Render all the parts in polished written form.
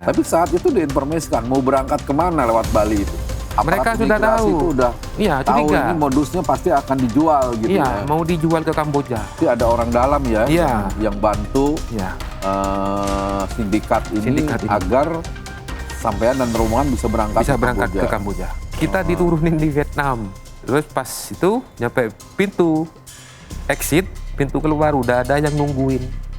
Tapi saat itu diinformasikan mau berangkat kemana lewat Bali itu. Mereka Aparat sudah imigrasi tahu. Itu udah Iya, tahu curiga. ini modusnya pasti akan dijual gitu Iya, ya. mau dijual ke Kamboja. Tapi ada orang dalam ya Iya. yang bantu Iya. sindikat ini Sindikat ini. agar sampean dan rombongan bisa berangkat Bisa ke berangkat Kamboja. ke Kamboja. Kita diturunin di Vietnam. Terus pas itu nyampe pintu exit, pintu keluar udah ada yang nungguin.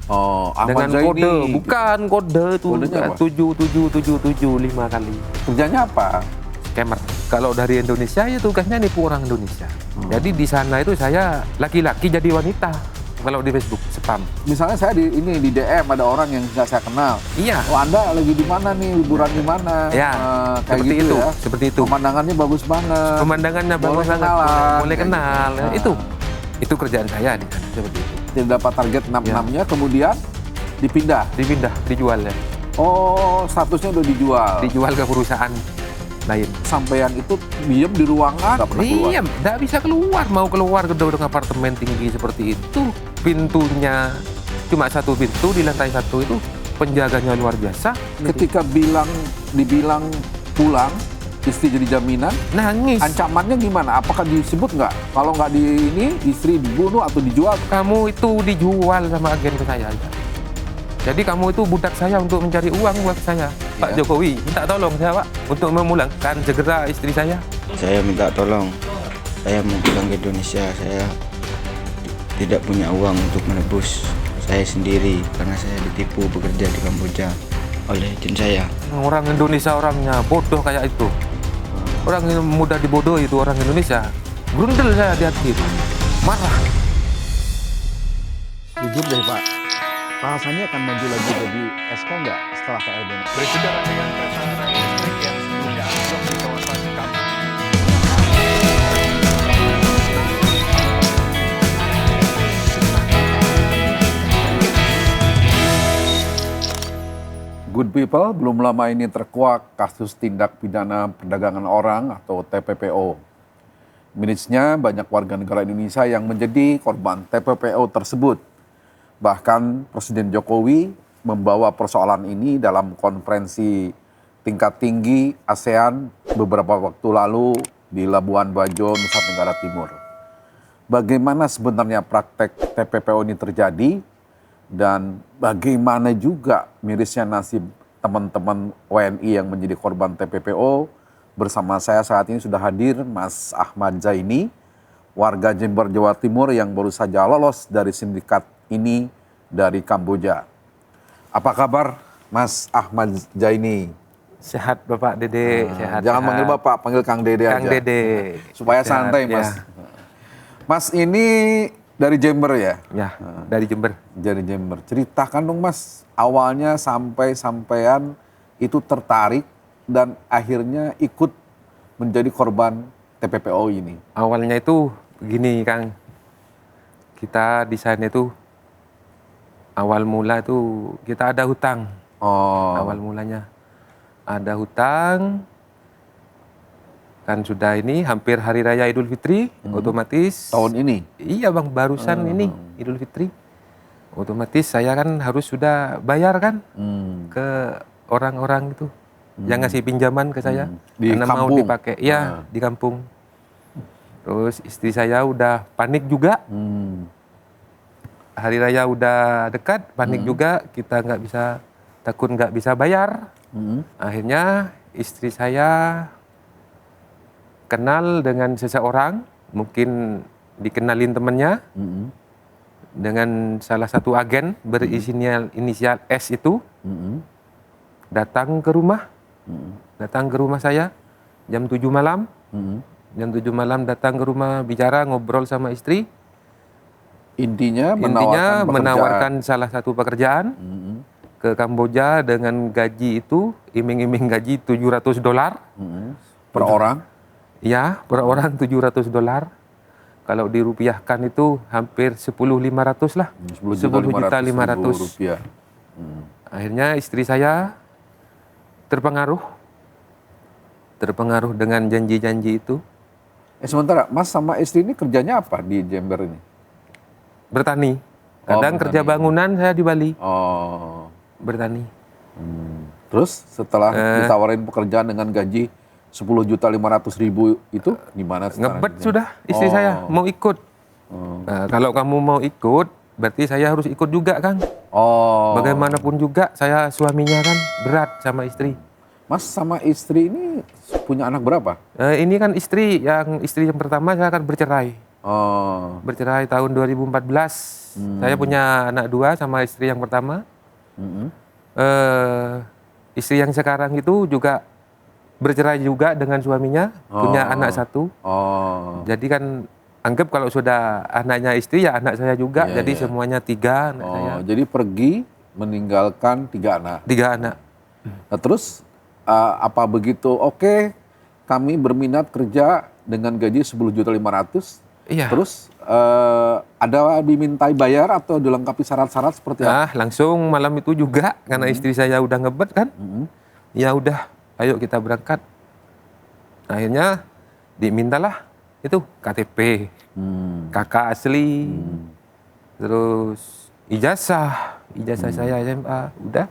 Oh, Ahmad Dengan kode, Zaini. bukan kode itu Kodenya apa? 7777 5 kali. Kerjanya apa? Scammer. Kalau dari Indonesia ya tugasnya nipu orang Indonesia. Jadi di sana itu saya laki-laki jadi wanita. Kalau di Facebook spam. Misalnya saya di DM ada orang yang nggak saya kenal. Iya. Oh, Anda lagi di mana nih, liburan di mana? Ya, Kayak seperti gitu itu, ya. seperti itu. Pemandangannya bagus banget. Pemandangannya Boleh bagus banget. kenalan. Boleh kenal. Nah. Itu kerjaan saya di sana seperti itu. Tidak dapat target 66-nya, kemudian dipindah. Dipindah, dijual ya. Oh, statusnya udah dijual. Dijual ke perusahaan lain. Sampean itu diem di ruangan, nggak pernah keluar. Iya, nggak bisa keluar. Mau keluar gedung apartemen tinggi seperti itu, pintunya cuma satu pintu di lantai satu itu, penjaganya luar biasa. Ketika dibilang pulang, istri jadi jaminan, Nangis. ancamannya gimana? Apakah disebut nggak? Kalau nggak di ini, istri dibunuh atau dijual? Kamu itu dijual sama agen ke saya. Jadi kamu itu budak saya untuk mencari uang buat saya. Pak Ya. Jokowi minta tolong saya Pak untuk memulangkan segera istri saya. Saya minta tolong, saya mau pulang ke Indonesia, saya tidak punya uang untuk menebus saya sendiri karena saya ditipu bekerja di Kamboja oleh agen saya. Orang Indonesia orangnya bodoh kayak itu. Orang yang mudah dibodohi itu orang Indonesia. Grundel saya di hati itu. Marah. Jujur deh Pak, Pak Hasannya akan maju lagi jadi Esko nggak setelah Pak Erdogan? Bersaudara dengan pasangan listrik yang sebelumnya anjlok di kawasan kampung. Good people, belum lama ini terkuak kasus tindak pidana perdagangan orang atau TPPO. Mirisnya banyak warga negara Indonesia yang menjadi korban TPPO tersebut. Bahkan Presiden Jokowi membawa persoalan ini dalam konferensi tingkat tinggi ASEAN beberapa waktu lalu di Labuan Bajo, Nusa Tenggara Timur. Bagaimana sebenarnya praktek TPPO ini terjadi? Dan bagaimana juga mirisnya nasib teman-teman WNI yang menjadi korban TPPO. Bersama saya saat ini sudah hadir Mas Ahmad Zaini, warga Jember, Jawa Timur yang baru saja lolos dari sindikat ini dari Kamboja. Apa kabar Mas Ahmad Zaini? Sehat Bapak Dede, sehat. Jangan sehat. panggil Bapak, panggil Kang Dede Kang aja. Dede. Supaya Sehat, santai Mas. ya. Mas ini dari Jember ya? Ya, dari Jember. Dari Jember. Ceritakan dong Mas, awalnya sampai-sampean itu tertarik dan akhirnya ikut menjadi korban TPPO ini. Awalnya itu begini Kang. Kita di sana itu awal mula itu kita ada hutang. Oh, Awal mulanya ada hutang. Kan sudah ini hampir hari raya Idul Fitri, otomatis tahun ini? iya Bang, barusan ini Idul Fitri. Otomatis saya kan harus sudah bayar kan ke orang-orang itu yang ngasih pinjaman ke saya. Di Karena mau kampung? dipakai. Iya, di kampung. Terus istri saya udah panik juga. Hari raya udah dekat, panik juga. Kita nggak bisa, takut nggak bisa bayar. Akhirnya istri saya kenal dengan seseorang, mungkin dikenalin temennya, dengan salah satu agen berinisial inisial S itu, datang ke rumah saya jam 7 malam. Jam 7 malam datang ke rumah, bicara, ngobrol sama istri. Intinya menawarkan salah satu pekerjaan ke Kamboja dengan gaji itu, iming-iming gaji $700. per orang. Ya, per orang $700. Kalau dirupiahkan itu hampir 10.500 lah. 10.500.000 rupiah. Akhirnya istri saya terpengaruh dengan janji-janji itu. Sementara Mas sama istri ini kerjanya apa di Jember ini? Bertani. Kadang kerja bertani. bangunan, saya di Bali. Oh, Bertani. Terus setelah ditawarin pekerjaan dengan gaji 10.500.000 itu gimana sekarang? Ngebet sudah istri saya mau ikut. Nah, kalau kamu mau ikut, berarti saya harus ikut juga, Kang. Oh. Bagaimanapun juga saya suaminya kan berat sama istri. Mas sama istri ini punya anak berapa? Ini kan istri yang pertama saya akan bercerai. Oh. Bercerai tahun 2014. Saya punya anak 2 sama istri yang pertama. Istri yang sekarang itu juga bercerai juga dengan suaminya, punya anak 1. Oh. Jadi kan anggap kalau sudah anaknya istri ya anak saya juga. Iya, Jadi iya. semuanya 3 anak saya. Jadi pergi meninggalkan 3 anak. 3 anak. Nah, terus apa begitu? Oke, kami berminat kerja dengan gaji 10.500.000. Iya. Terus ada dimintai bayar atau dilengkapi syarat-syarat seperti apa? Nah, langsung malam itu juga karena istri saya udah ngebet kan. Ya udah, ayo kita berangkat. Akhirnya dimintalah itu KTP, kakak asli, terus ijazah saya SMA, udah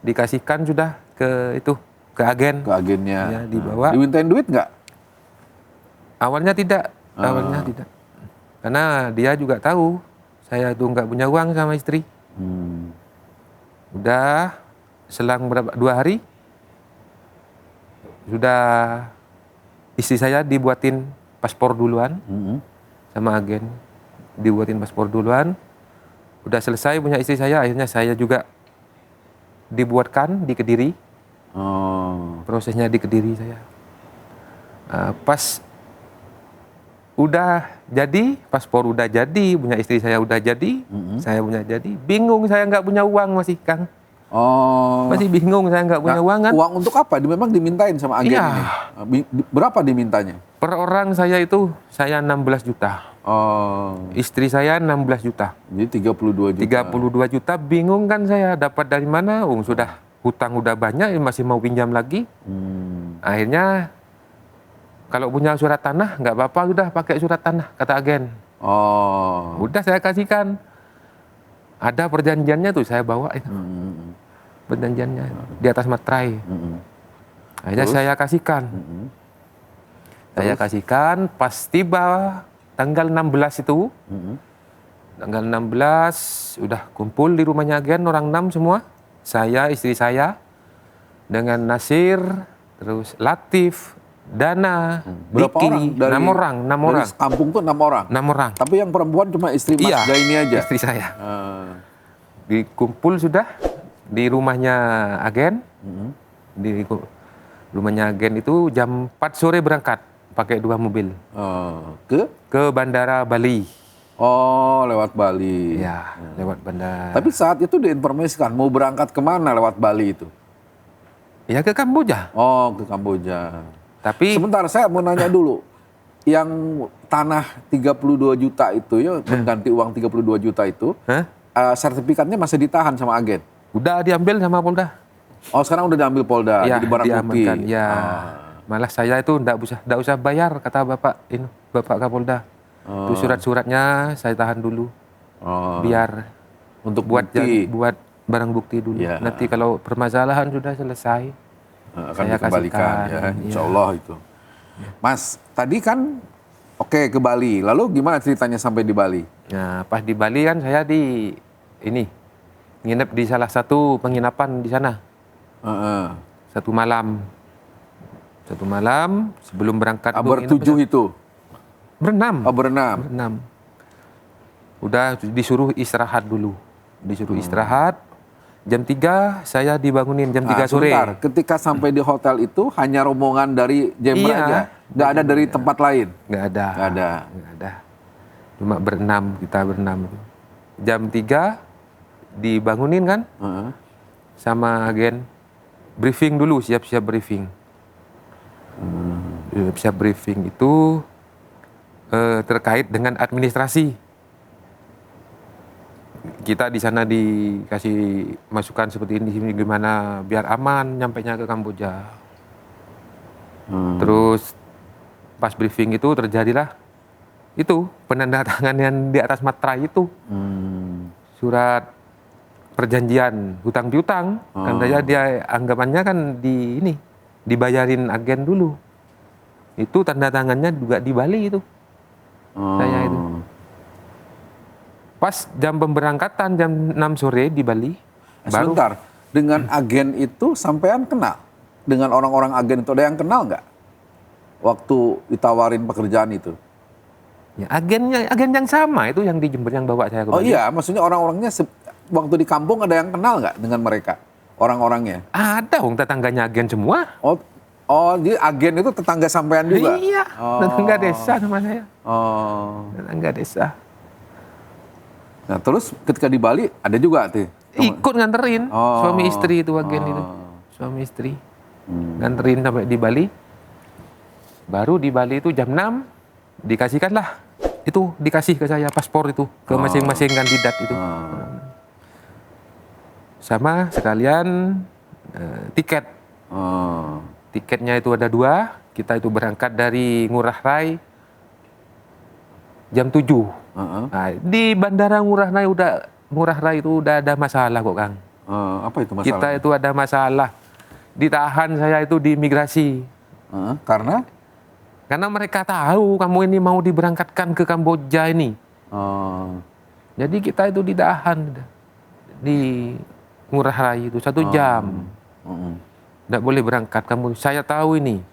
dikasihkan sudah ke agen. Ke agennya. Ya, dibawa. Dimintain duit nggak? Awalnya tidak, karena dia juga tahu saya tuh nggak punya uang sama istri. Udah selang 2 hari sudah istri saya dibuatin paspor duluan sama agen, dibuatin paspor duluan. Udah selesai punya istri saya, akhirnya saya juga dibuatkan di Kediri. Prosesnya di Kediri saya. Pas udah jadi, paspor udah jadi, punya istri saya udah jadi, saya punya jadi, bingung saya nggak punya uang masih, Kang. Oh. Masih bingung saya nggak punya uang kan. Uang untuk apa? Memang dimintain sama agen Iya. ini. Berapa dimintanya? Per orang saya 16 juta. Oh. Istri saya 16 juta. Jadi 32 juta. 32 juta, bingung kan saya dapat dari mana? Sudah hutang udah banyak, masih mau pinjam lagi. Akhirnya kalau punya surat tanah nggak apa-apa, udah pakai surat tanah kata agen. Oh. Udah saya kasihkan. Ada perjanjiannya tuh saya bawa itu. Perjanjiannya di atas materai. Akhirnya saya kasihkan. Saya kasihkan pas tiba tanggal 16 itu. Tanggal 16 udah kumpul di rumahnya agen orang 6 semua. Saya, istri saya dengan Nasir, terus Latif, Dana, Berapa Diki, orang? 6 orang. Dari kampung tuh 6 orang. 6 orang. Tapi yang perempuan cuma istri Mas Iya, Jaini aja. istri saya. Ah. Dikumpul sudah di rumahnya agen. Di rumahnya agen itu jam 4 sore berangkat pakai 2 mobil ke Bandara Bali. Oh, lewat Bali. Ya, lewat bandara. Tapi saat itu diinformasikan mau berangkat kemana lewat Bali itu? Ya ke Kamboja. Oh, ke Kamboja. Tapi Sebentar, saya mau nanya dulu. Yang tanah 32 juta itu ya, mengganti uang 32 juta itu, Hah? Sertifikatnya masih ditahan sama agen? udah diambil sama Polda. Oh, sekarang udah diambil Polda, Ya, jadi barang bukti. diamankan. Ya. Malah saya itu enggak usah bayar kata Bapak Kapolda. Itu surat-suratnya saya tahan dulu. Biar Untuk buat bukti. buat barang bukti dulu. Ya. Nanti kalau permasalahan sudah selesai, Akan saya dikembalikan kasihkan. ya, Iya. insya Allah itu. Mas, tadi kan ke Bali. Lalu gimana ceritanya sampai di Bali? Nah, pas di Bali kan saya nginep di salah satu penginapan di sana. Satu malam sebelum berangkat. itu nginep Bertujuh itu? berenam. Berenam. Udah disuruh istirahat dulu. Istirahat. Jam 3 saya dibangunin jam 3 sore. Sebentar, ketika sampai di hotel itu hanya rombongan dari Jember Iya. aja? Nggak ada dari tempat lain? Nggak ada. Nggak ada. Cuma kita berenam. Jam 3 dibangunin kan sama agen. Briefing dulu, siap-siap briefing. Siap-siap briefing itu terkait dengan administrasi. Kita di sana dikasih masukan seperti ini gimana biar aman nyampainya ke Kamboja. Terus pas briefing itu terjadilah itu penandatanganan di atas materai itu. Surat perjanjian hutang piutang. Kan dia anggapannya kan dibayarin agen dulu. Itu tanda tangannya juga di Bali itu. Saya itu. Pas jam pemberangkatan jam 6 sore di Bali. Sebentar, dengan agen itu sampean kenal? Dengan orang-orang agen itu ada yang kenal nggak? Waktu ditawarin pekerjaan itu? Ya, agen yang sama itu yang dijemput yang bawa saya ke Oh Bali. iya, maksudnya orang-orangnya waktu di kampung ada yang kenal nggak dengan mereka? Orang-orangnya? Ada tetangganya agen semua. Oh, jadi agen itu tetangga sampean juga? Iya, tetangga desa sama saya. Oh. Tetangga desa. Nah terus ketika di Bali ada juga tuh? Ikut nganterin Oh. suami istri itu agen itu. Suami istri. Nganterin sampai di Bali. Baru di Bali itu jam 6 dikasihkanlah. Itu dikasih ke saya paspor itu ke masing-masing kandidat itu. Sama sekalian tiket. Tiketnya itu ada 2. Kita itu berangkat dari Ngurah Rai jam 7. Nah, di Bandara Ngurah Rai itu udah ada masalah kok, Kang. Apa itu masalah? Kita itu ada masalah. Ditahan saya itu di imigrasi. Karena? Karena mereka tahu kamu ini mau diberangkatkan ke Kamboja ini. Jadi kita itu ditahan di Ngurah Rai itu 1 jam. Tidak boleh berangkat kamu. Saya tahu ini.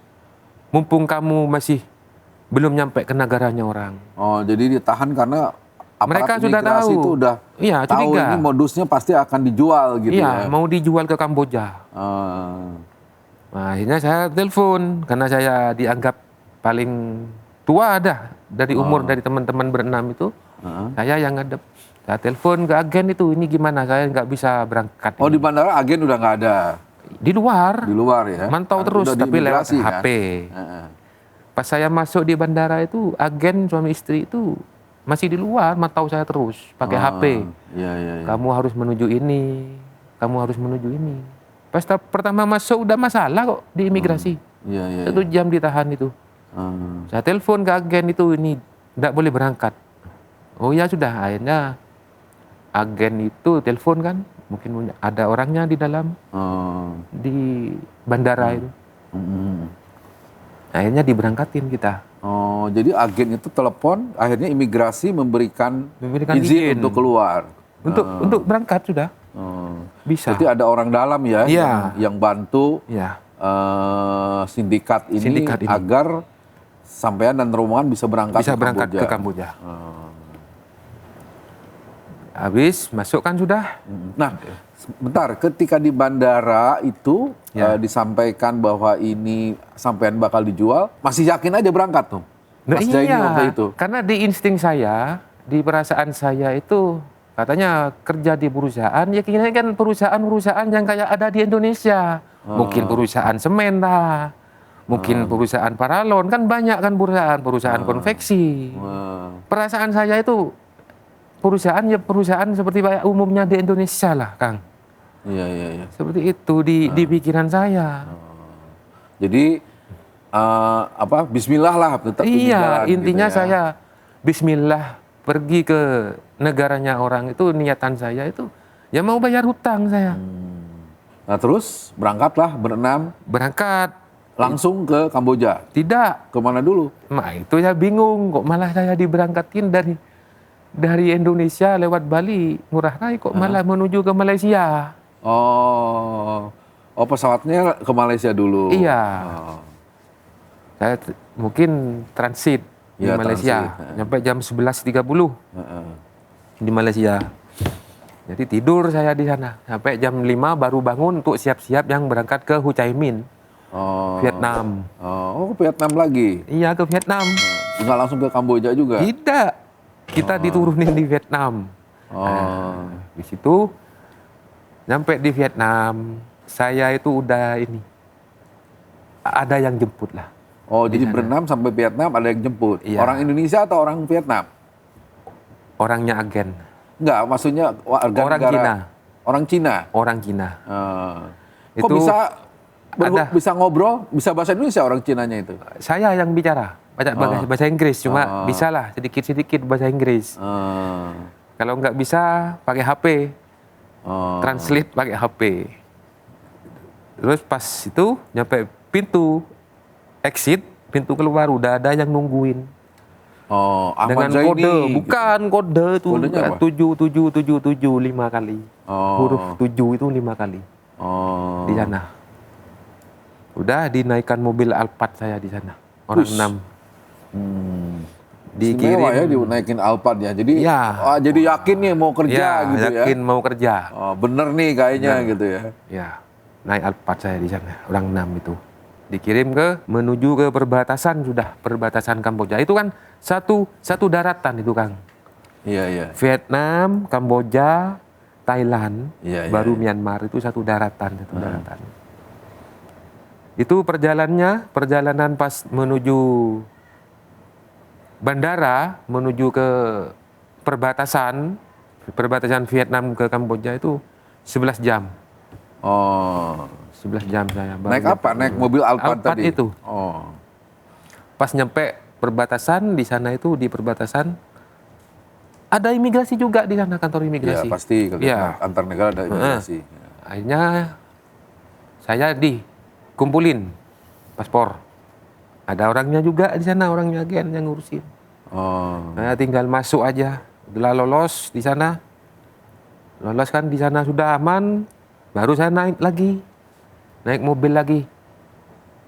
Mumpung kamu masih belum nyampe ke negaranya orang. Oh, jadi ditahan karena aparat Mereka sudah imigrasi tahu. itu udah Iya, tahu curiga. ini modusnya pasti akan dijual gitu Iya, ya. mau dijual ke Kamboja. Nah, akhirnya saya telepon karena saya dianggap paling tua ada dari umur dari teman-teman berenam itu. Saya yang ngadep. Saya telepon ke agen itu, ini gimana? Saya nggak bisa berangkat. Oh, ini. di bandara agen udah nggak ada. Di luar. Di luar ya. Mantau Udah terus di tapi lewat imigrasi, kan? HP. Pas saya masuk di bandara itu, agen suami istri itu masih di luar, mantau saya terus pakai HP. Iya. Kamu harus menuju ini, kamu harus menuju ini. Pas pertama masuk udah masalah kok di imigrasi. Iya. 1 jam ditahan itu. Saya telepon ke agen itu, ini tidak boleh berangkat. Oh ya sudah, akhirnya agen itu telepon kan, mungkin ada orangnya di dalam di bandara itu. Akhirnya diberangkatin kita. Oh, jadi agen itu telepon, akhirnya imigrasi memberikan izin izin. untuk keluar. Untuk berangkat sudah bisa. Jadi ada orang dalam ya Iya. yang bantu Ya, sindikat ini agar sampean dan rombongan bisa berangkat bisa ke berangkat Kamboja. ke Kamboja. Habis masuk kan sudah. Nah, bentar, ketika di bandara itu disampaikan bahwa ini sampean bakal dijual, masih yakin aja berangkat tuh? Nah, Mas Jaini waktu itu. Karena di insting saya, di perasaan saya itu katanya kerja di perusahaan, ya kira kan perusahaan yang kayak ada di Indonesia. Mungkin perusahaan semen lah, mungkin perusahaan paralon, kan banyak kan perusahaan konveksi. Perasaan saya itu perusahaan seperti umumnya di Indonesia lah, Kang. Iya. Seperti itu di pikiran saya. Jadi Bismillah lah tetap ini Iya, jalan intinya gitu ya. saya Bismillah pergi ke negaranya orang itu, niatan saya itu ya mau bayar hutang saya. Nah terus berangkatlah berenam Berangkat. langsung ke Kamboja. Tidak. Kemana dulu? Nah itu ya bingung kok malah saya diberangkatin dari Indonesia lewat Bali, Ngurah Rai kok malah menuju ke Malaysia. Oh pesawatnya ke Malaysia dulu. Iya. Oh. Saya mungkin transit di Iya, Malaysia transit. sampai jam 11.30 di Malaysia. Jadi tidur saya di sana sampai jam 5 baru bangun untuk siap-siap yang berangkat ke Ho Chi Minh, Vietnam. Oh, ke Vietnam lagi? Iya, ke Vietnam. Nggak langsung ke Kamboja juga? Tidak, kita diturunin di Vietnam. Di situ sampai di Vietnam, saya itu udah ada yang jemput lah. Oh, jadi berenam sampai Vietnam ada yang jemput? Iya. Orang Indonesia atau orang Vietnam? Orangnya agen. Enggak, maksudnya warga Orang negara. Cina. Orang Cina? Orang Cina. Kok Itu ada. bisa ngobrol, bisa bahasa Indonesia orang Cinanya itu? Saya yang bicara bahasa Inggris, cuma bisalah sedikit-sedikit bahasa Inggris. Kalau nggak bisa pakai HP. Oh. translate pakai HP. Terus pas itu nyampe pintu exit, pintu keluar udah ada yang nungguin. Oh, Dengan Ahmad Zaini. kode, bukan kode itu Kodenya apa? 7777 5 kali. Oh. Huruf 7 itu 5 kali Oh. di sana. Udah dinaikkan mobil Alphard saya di sana. Orang Us. 6. Istimewa ya dinaikin Alphard ya. Jadi Iya. jadi yakin nih mau kerja Ya, gitu yakin ya. mau kerja. Oh, bener nih kayaknya gitu ya. Ya, naik Alphard saya di sana, orang 6 itu. Dikirim menuju ke perbatasan sudah, perbatasan Kamboja. Itu kan satu daratan itu, Kang. Iya, iya. Vietnam, Kamboja, Thailand, Iya, baru iya. Myanmar itu satu daratan. Itu perjalanan pas menuju bandara, menuju ke perbatasan Vietnam ke Kamboja itu 11 jam. Oh. 11 jam saya. baru Naik apa? nyampe. Naik mobil Alphard tadi? itu. Oh. Pas nyampe perbatasan, di sana itu di perbatasan ada imigrasi juga di sana, kantor Ya imigrasi. pasti kalau Iya. antar negara ada imigrasi. Akhirnya saya dikumpulin paspor. Ada orangnya juga di sana, orangnya agen yang ngurusin. Oh. Saya tinggal masuk aja. Udah lolos di sana. Lolos kan di sana sudah aman, baru saya naik lagi. Naik mobil lagi.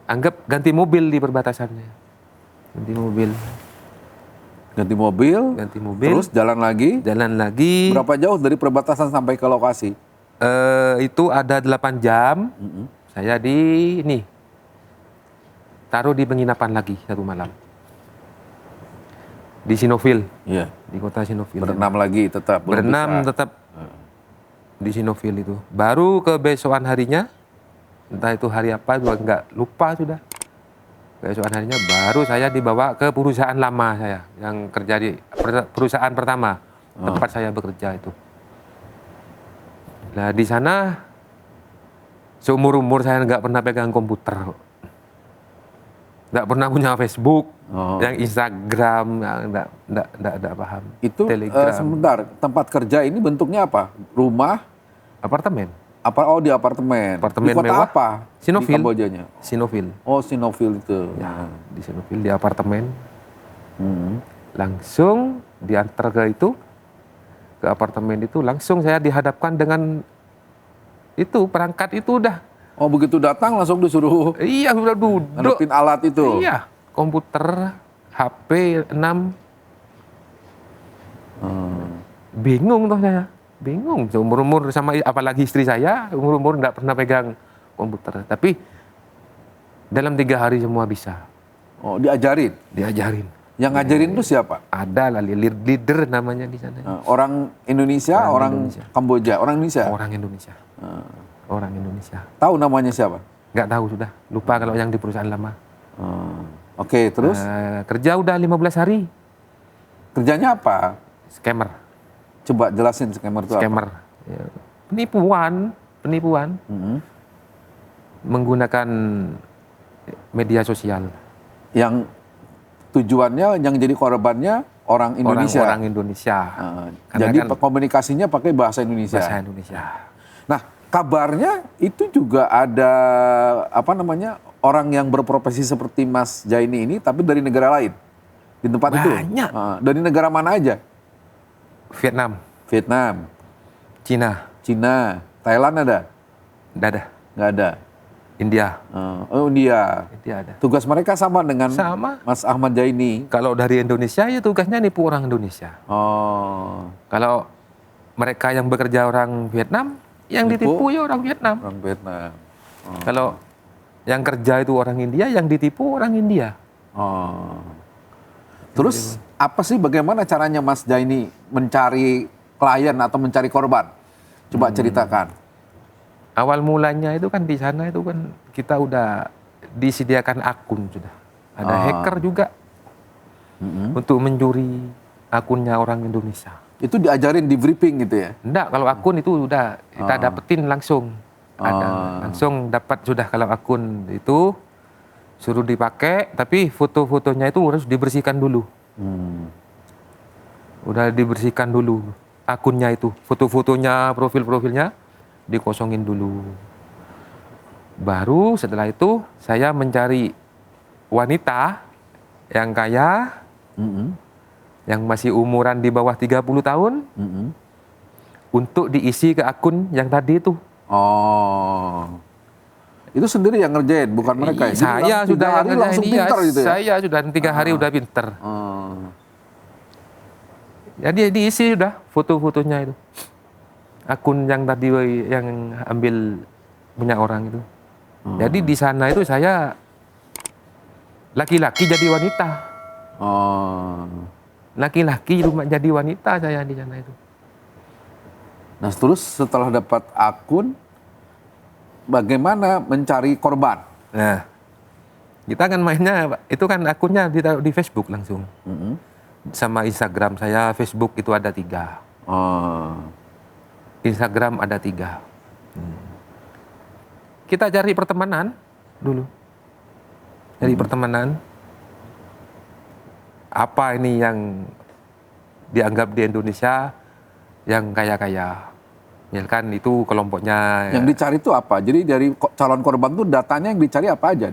Anggap ganti mobil di perbatasannya. Ganti mobil. Ganti mobil. Ganti mobil. Terus jalan lagi. Jalan lagi. Berapa jauh dari perbatasan sampai ke lokasi? Itu ada 8 jam. Saya taruh di penginapan lagi 1 malam. Di Sinoville, Iya. di kota Sinoville. Berenam lagi tetap. belum Berenam bisa. tetap di Sinoville itu. Baru kebesokan harinya, entah itu hari apa juga nggak lupa sudah. Kebesokan harinya baru saya dibawa ke perusahaan lama saya yang kerja di perusahaan pertama tempat saya bekerja itu. Nah di sana seumur umur saya nggak pernah pegang komputer, nggak pernah punya Facebook, yang Instagram, nggak paham. Itu Telegram, sebentar, tempat kerja ini bentuknya apa? Rumah? apartemen, Di apartemen. Apartemen Di kota mewah. apa? Sinoville. Di Kambojanya. Sinoville. Oh, Sinoville itu. Ya, di Sinoville, di apartemen. Hmm. Langsung diantar ke apartemen itu, langsung saya dihadapkan dengan itu, perangkat itu udah. Oh, begitu datang langsung disuruh Iya, sudah duduk. ngadepin alat itu. Iya, komputer, HP 6. Bingung toh saya. Bingung, seumur-umur sama apalagi istri saya, umur-umur enggak pernah pegang komputer. Tapi dalam 3 hari semua bisa. Oh, diajarin. Diajarin. Yang ngajarin itu siapa? Ada lah leader namanya di sana. Orang Indonesia, orang Indonesia. Kamboja, orang Indonesia. Orang Indonesia. Orang Indonesia. Tahu namanya siapa? Nggak tahu sudah. Lupa kalau yang di perusahaan lama. Oke, terus Kerja udah 15 hari. kerjanya apa? Scammer. Coba jelasin scammer itu apa? Scammer. Ya. Penipuan. Menggunakan media sosial. Yang tujuannya yang jadi korbannya orang Indonesia. Orang Indonesia. Karena Jadi kan komunikasinya pakai bahasa Indonesia. bahasa Indonesia. Nah, kabarnya itu juga ada orang yang berprofesi seperti Mas Jaini ini tapi dari negara lain di tempat itu. Banyak. Dari negara mana aja? Vietnam, Vietnam, Cina, Cina, Thailand ada? nggak ada. Nggak ada. India, India. India ada. Tugas mereka sama dengan Sama. Mas Ahmad Jaini. Kalau dari Indonesia ya tugasnya nipu orang Indonesia. Oh, Kalau mereka yang bekerja orang Vietnam, yang Nipu ditipu ya orang Vietnam. orang Vietnam. Kalau yang kerja itu orang India, yang ditipu orang India. Oh. Terus apa sih bagaimana caranya Mas Jaini mencari klien atau mencari korban? Coba ceritakan. Awal mulanya itu kan di sana itu kan kita udah disediakan akun sudah. Ada hacker juga untuk mencuri akunnya orang Indonesia. Itu diajarin di briefing gitu ya? Enggak, kalau akun itu udah kita dapetin langsung. Ada langsung dapat sudah kalau akun itu suruh dipakai, tapi foto-fotonya itu harus dibersihkan dulu. Udah dibersihkan dulu. akunnya itu, foto-fotonya, profil-profilnya dikosongin dulu. Baru setelah itu saya mencari wanita yang kaya, yang masih umuran di bawah 30 tahun, untuk diisi ke akun yang tadi itu. Oh. Itu sendiri yang ngerjain, bukan mereka ya? Jadi Saya langsung 3 sudah hari ngerjain, langsung iya, pinter gitu ya? Saya sudah 3 hari udah pinter. Oh. Jadi diisi sudah foto-fotonya itu. Akun yang tadi yang ambil punya orang itu. Jadi di sana itu saya laki-laki jadi wanita. Oh. Laki-laki rumah jadi wanita saya di sana itu. Nah terus setelah dapat akun, bagaimana mencari korban? Nah, kita kan mainnya, itu kan akunnya ditaruh di Facebook langsung. Sama Instagram saya, Facebook itu ada 3. Oh. Instagram ada 3. Kita cari pertemanan dulu. Cari pertemanan. Apa ini yang dianggap di Indonesia yang kaya-kaya. Misalkan itu kelompoknya. Yang dicari itu apa? Jadi dari calon korban tuh datanya yang dicari apa aja?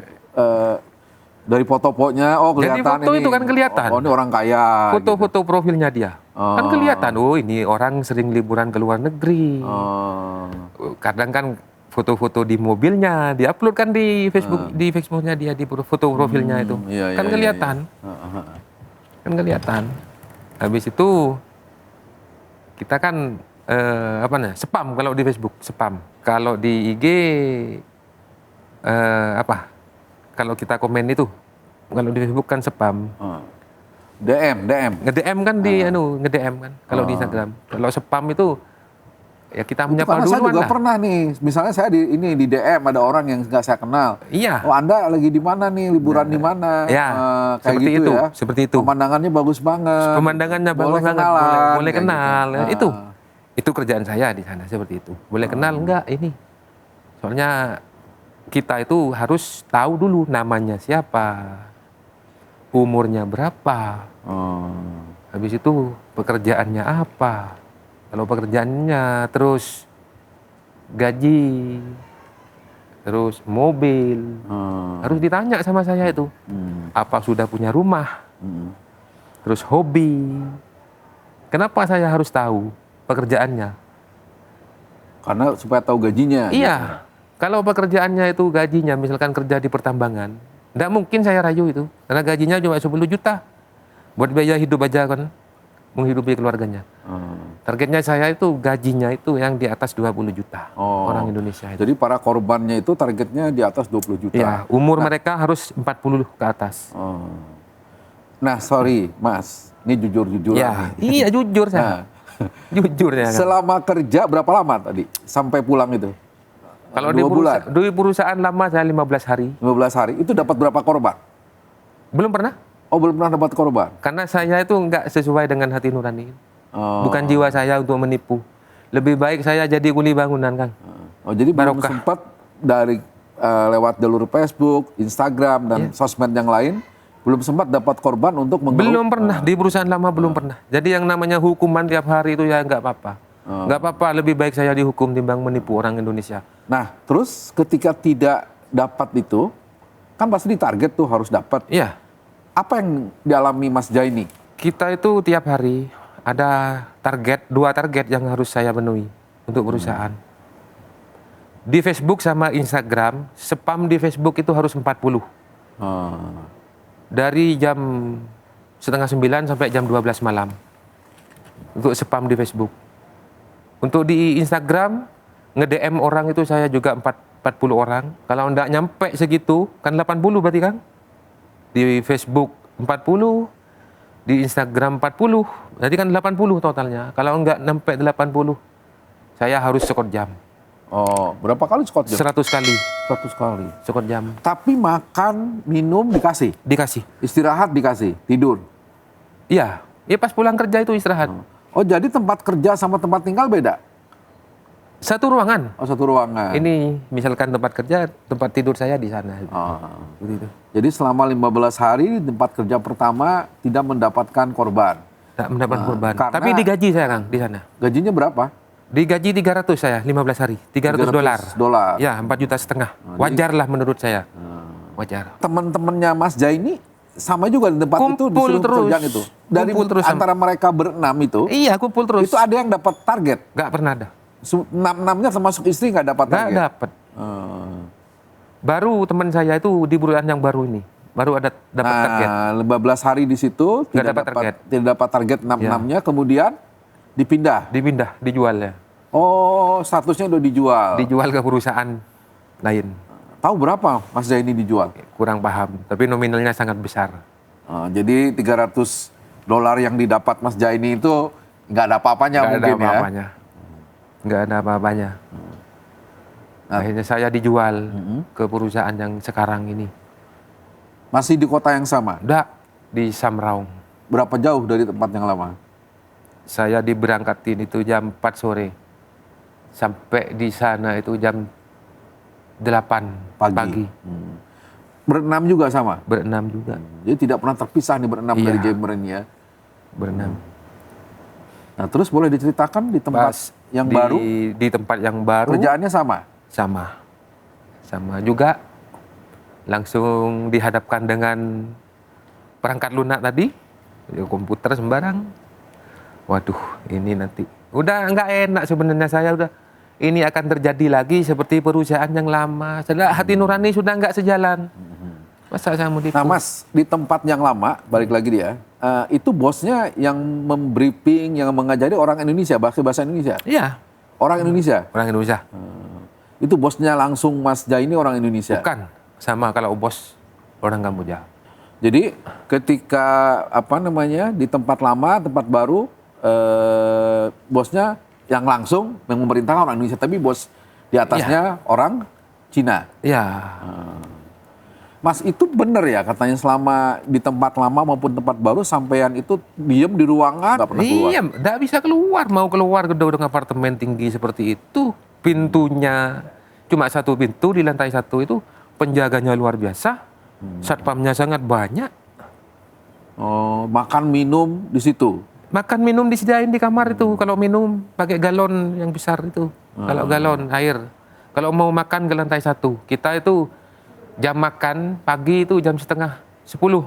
Dari foto-fotonya, oh Jadi kelihatan foto ini. itu kan kelihatan. Oh ini orang kaya. Foto-foto profilnya dia. Kan Oh. kelihatan, oh ini orang sering liburan ke luar negeri. Oh. Kadang kan foto-foto di mobilnya diupload kan di Facebook, di Facebooknya dia, di foto profilnya itu. Iya, Kan iya, kelihatan. iya. Kan kelihatan. Habis itu kita kan spam kalau di Facebook, spam. Kalau di IG kalau kita komen itu, kalau di Facebook kan spam. DM. Nge-DM kan di nge-DM kan kalau di Instagram. Kalau spam itu ya kita Itu menyapa karena saya duluan juga lah. pernah nih, misalnya saya di DM ada orang yang nggak saya kenal. Iya. Oh Anda lagi di mana nih, liburan di mana? Ya, Kayak seperti gitu itu, ya. seperti itu. Pemandangannya bagus banget. Pemandangannya bagus Boleh banget, kenalan, boleh kayak kenal. gitu. Itu kerjaan saya di sana seperti itu. Boleh kenal enggak ini? Soalnya kita itu harus tahu dulu namanya siapa, umurnya berapa, habis itu pekerjaannya apa. Kalau pekerjaannya terus gaji, terus mobil, harus ditanya sama saya itu. Apa sudah punya rumah? Terus hobi. Kenapa saya harus tahu pekerjaannya? Karena supaya tahu gajinya. Iya. Kalau pekerjaannya itu gajinya, misalkan kerja di pertambangan, tidak mungkin saya rayu itu. Karena gajinya cuma 10 juta. Buat biaya hidup aja kan, menghidupi keluarganya. Targetnya saya itu gajinya itu yang di atas 20 juta orang Indonesia itu. Jadi para korbannya itu targetnya di atas 20 juta. Iya, umur mereka harus 40 ke atas. Nah, sorry, Mas. Ini jujur-jujuran. Ya, nih. iya jujur saya. Jujur ya. Kan? Selama kerja berapa lama tadi sampai pulang itu? Kalau 2 bulan. di perusahaan lama saya 15 hari. 15 hari. Itu dapat berapa korban? Belum pernah. Oh, belum pernah dapat korban. Karena saya itu nggak sesuai dengan hati nurani. Oh. Bukan jiwa saya untuk menipu. Lebih baik saya jadi kuli bangunan, Kang. Oh, jadi belum Barokah. sempat dari lewat jalur Facebook, Instagram dan sosmed yang lain belum sempat dapat korban untuk mengeruk. Belum pernah di perusahaan lama belum pernah. Jadi yang namanya hukuman tiap hari itu ya nggak apa-apa. Nggak apa-apa, lebih baik saya dihukum timbang menipu orang Indonesia. Nah, terus ketika tidak dapat itu, kan pasti ditarget tuh harus dapat. Iya, Apa yang dialami Mas Jaini? kita itu tiap hari ada target, 2 target yang harus saya penuhi untuk perusahaan. Di Facebook sama Instagram, spam di Facebook itu harus 40. Dari jam 8:30 sampai jam 12 malam. Untuk spam di Facebook. Untuk di Instagram, nge-DM orang itu saya juga 40 orang. Kalau enggak nyampe segitu, kan 80 berarti kan? Di Facebook 40, di Instagram 40, berarti kan 80 totalnya. Kalau enggak nyampe 80, saya harus sekot jam. Oh, berapa kali skot jam? 100 kali 100 kali. sekot jam. Tapi makan, minum dikasih, Dikasih. istirahat dikasih, tidur. Iya, ya pas pulang kerja itu istirahat. Oh, jadi tempat kerja sama tempat tinggal beda? Satu ruangan. Oh, satu ruangan. Ini misalkan tempat kerja, tempat tidur saya di sana. Ah. Begitu. Jadi selama 15 hari di tempat kerja pertama tidak mendapatkan korban. Tak mendapat kurban. karena- Tapi digaji saya, Kang, di sana. Gajinya berapa? Digaji 300 saya, 15 hari. 300 dolar. $300. Ya, 4,5 juta. Wajar lah menurut saya. Wajar. Teman-temannya Mas Jai ini sama juga di tempat itu Kumpul disuruh terus. pekerjaan itu. Dari Kumpul terus antara mereka berenam itu Iya, kumpul terus. itu ada yang dapat target. Nggak pernah ada. Enam-enamnya termasuk istri nggak dapat Nggak target. dapat. Baru teman saya itu di perusahaan yang baru ini. Baru ada dapat target. 15 hari di situ Nggak dapat target. tidak dapat target enam-enamnya, kemudian dipindah. Dipindah, dijual ya. Oh, statusnya udah dijual. Dijual ke perusahaan lain. Tahu berapa Mas Jai ini dijual? Kurang paham. Tapi nominalnya sangat besar. Jadi $300 yang didapat Mas Jai ini itu nggak ada apa-apanya Nggak ada mungkin ya. apa-apanya. Nggak ada apa-apanya. Akhirnya saya dijual ke perusahaan yang sekarang ini. Masih di kota yang sama. Udah di Samraung. Berapa jauh dari tempat yang lama? Saya diberangkatin itu jam 4 sore. Sampai di sana itu jam 8 pagi. Berenam juga sama. Berenam juga. Jadi tidak pernah terpisah nih berenam Iya. dari gamer ini ya. Berenam. Nah, terus boleh diceritakan di tempat Pas yang di, baru Di tempat yang baru. kerjaannya sama. Sama juga. Langsung dihadapkan dengan perangkat lunak tadi. Ya, komputer sembarang. Waduh, ini nanti. Udah nggak enak sebenarnya saya udah. Ini akan terjadi lagi seperti perusahaan yang lama. Sudah hati nurani sudah nggak sejalan. Masa saya mau Nah, Mas, di tempat yang lama, balik lagi dia, itu bosnya yang membriefing, yang mengajari orang Indonesia, bahasa Indonesia. Iya, Orang Indonesia. orang Indonesia. Itu bosnya langsung Mas Jai ini orang Indonesia. Bukan sama kalau bos orang Kamboja. Jadi ketika di tempat lama, tempat baru, bosnya yang langsung yang memerintahkan orang Indonesia, tapi bos di atasnya orang Cina. Iya. Mas, itu benar ya katanya selama di tempat lama maupun tempat baru sampean itu diem di ruangan nggak pernah keluar? Iya, nggak bisa keluar. Mau keluar gedung apartemen tinggi seperti itu, pintunya cuma satu pintu di lantai 1 itu, penjaganya luar biasa, satpamnya sangat banyak. Oh, makan minum di situ. Makan minum disediain di kamar itu. Kalau minum pakai galon yang besar itu. Kalau galon air. Kalau mau makan ke lantai 1. Kita itu jam makan pagi itu jam setengah 10.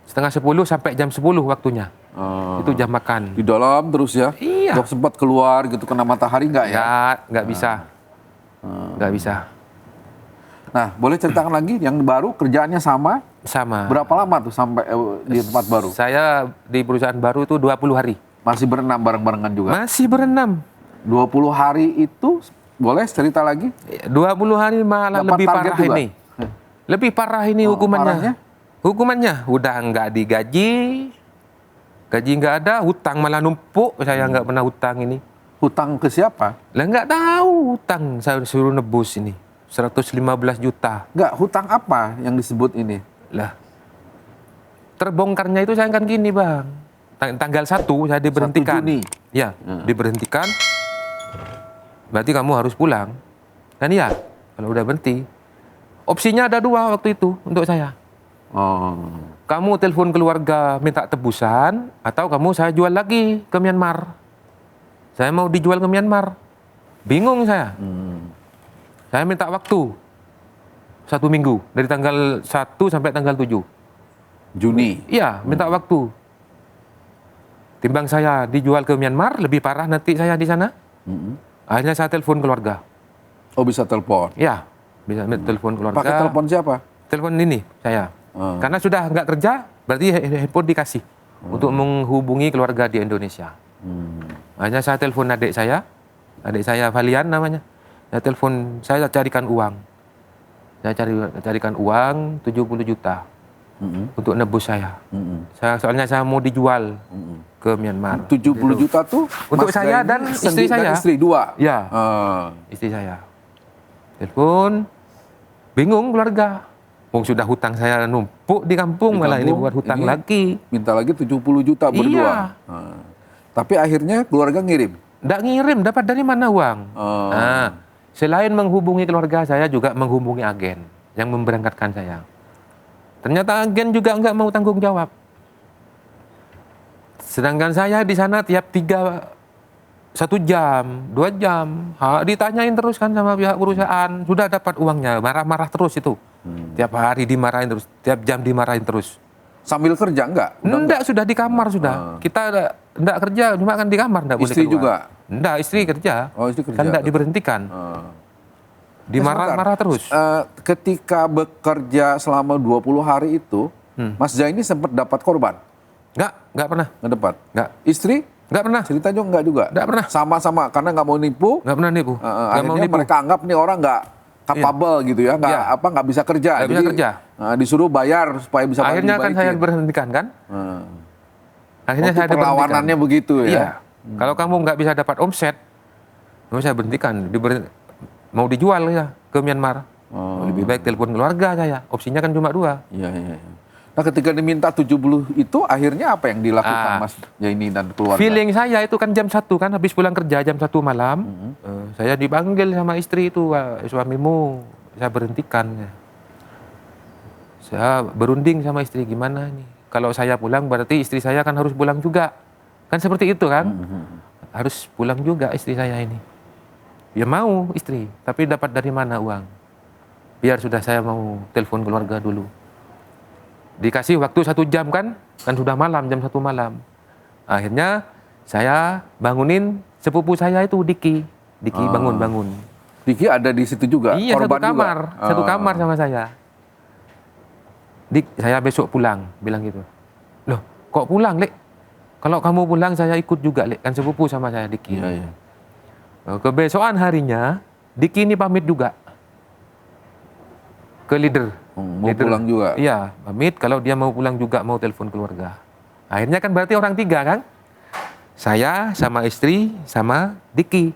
Setengah 10 sampai jam 10 waktunya. Itu jam makan. Di dalam terus ya? Iya. Nggak sempat keluar gitu kena matahari nggak ya? Nggak bisa. Nggak bisa. Nah, boleh ceritakan lagi yang baru kerjaannya sama? Sama. Berapa lama tuh sampai di tempat baru? Saya di perusahaan baru itu 20 hari. Masih berenam bareng-barengan juga? Masih berenam. 20 hari itu boleh cerita lagi? 20 hari malah Dapat lebih target parah juga? ini. Lebih parah ini Oh, hukumannya. parahnya? Hukumannya udah nggak digaji. Gaji nggak ada, hutang malah numpuk. Saya nggak pernah hutang ini. Hutang ke siapa? Lah nggak tahu hutang. Saya suruh nebus ini. 115 juta. Nggak, hutang apa yang disebut ini? Lah. Terbongkarnya itu saya kan gini, Bang. Tanggal 1 saya diberhentikan. 1 Juni. Ya, diberhentikan. Berarti kamu harus pulang. Kan iya, kalau udah berhenti. Opsinya ada 2 waktu itu untuk saya. Oh. Kamu telepon keluarga minta tebusan, atau kamu saya jual lagi ke Myanmar. Saya mau dijual ke Myanmar. Bingung saya. Saya minta waktu 1 minggu dari tanggal 1 sampai tanggal 7. Juni. Iya, minta waktu. Timbang saya dijual ke Myanmar, lebih parah nanti saya di sana. Akhirnya saya telepon keluarga. Oh, bisa telepon. Iya, bisa telepon keluarga. Pakai telepon siapa? Telepon ini saya. Karena sudah nggak kerja, berarti handphone dikasih untuk menghubungi keluarga di Indonesia. Akhirnya saya telepon adik saya Valian namanya. Saya telepon, saya carikan uang. Saya carikan uang 70 juta untuk nebus saya. Soalnya saya mau dijual ke Myanmar. 70 juta tuh Untuk Mas saya Gai dan ini istri saya. Dan istri 2. Ya, istri saya. Telepon, bingung keluarga. Wong sudah hutang saya numpuk di kampung, Di malah ini kampung, buat hutang ini lagi. Minta lagi 70 juta berdua. Iya. Tapi akhirnya keluarga ngirim. Nggak ngirim, dapat dari mana uang? Oh. Nah, selain menghubungi keluarga saya juga menghubungi agen yang memberangkatkan saya. Ternyata agen juga nggak mau tanggung jawab. Sedangkan saya di sana tiap 1 jam, 2 jam, ditanyain terus kan sama pihak perusahaan, sudah dapat uangnya, marah-marah terus itu. Tiap hari dimarahin terus, tiap jam dimarahin terus. Sambil kerja enggak? Enggak, sudah di kamar sudah. Kita enggak kerja, cuma kan di kamar, enggak boleh Istri keluar. juga? Enggak, istri kerja. Oh, istri kerja. Kan enggak diberhentikan. Dimarah-marah terus. Ketika bekerja selama 20 hari itu, Mas Zaini sempat dapat korban? Enggak pernah. Nggak dapat? Enggak. Istri? Enggak pernah. Cerita juga enggak juga? Nggak pernah. Sama-sama, karena nggak mau nipu. Enggak pernah nipu. Enggak mau Akhirnya nipu. mereka anggap nih orang nggak capable gitu ya, nggak Iya. nggak bisa kerja. Nggak bisa kerja. Disuruh bayar supaya bisa Akhirnya kan saya dibalikin. diberhentikan kan? Akhirnya Waktu saya diberhentikan. perlawanannya begitu ya? Iya. Kalau kamu nggak bisa dapat omset, kamu saya berhentikan. Mau dijual ya ke Myanmar. Lebih baik telepon keluarga saya. Opsinya kan cuma 2. Iya, iya. Nah ketika diminta 70 itu akhirnya apa yang dilakukan Mas Zaini dan keluarga? Feeling saya itu kan jam 1 kan, habis pulang kerja jam 1 malam. Saya dipanggil sama istri itu, suamimu saya berhentikan. Saya berunding sama istri, gimana nih? Kalau saya pulang berarti istri saya kan harus pulang juga. Kan seperti itu kan? Harus pulang juga istri saya ini. Ya mau istri, tapi dapat dari mana uang? Biar sudah saya mau telepon keluarga dulu. Dikasih waktu 1 jam kan sudah malam, jam 1 malam. Akhirnya saya bangunin sepupu saya itu, Diki. Diki bangun. Diki ada di situ juga? Iya, korban satu kamar sama saya. Dik, saya besok pulang, bilang gitu. Loh, kok pulang, Lek? Kalau kamu pulang saya ikut juga, Lek. Kan sepupu sama saya, Diki. Iya, iya. Kebesokan harinya, Diki ini pamit juga ke leader. Mau pulang juga? Iya, pamit kalau dia mau pulang juga, mau telepon keluarga. Akhirnya kan berarti orang 3 kan? Saya sama istri sama Diki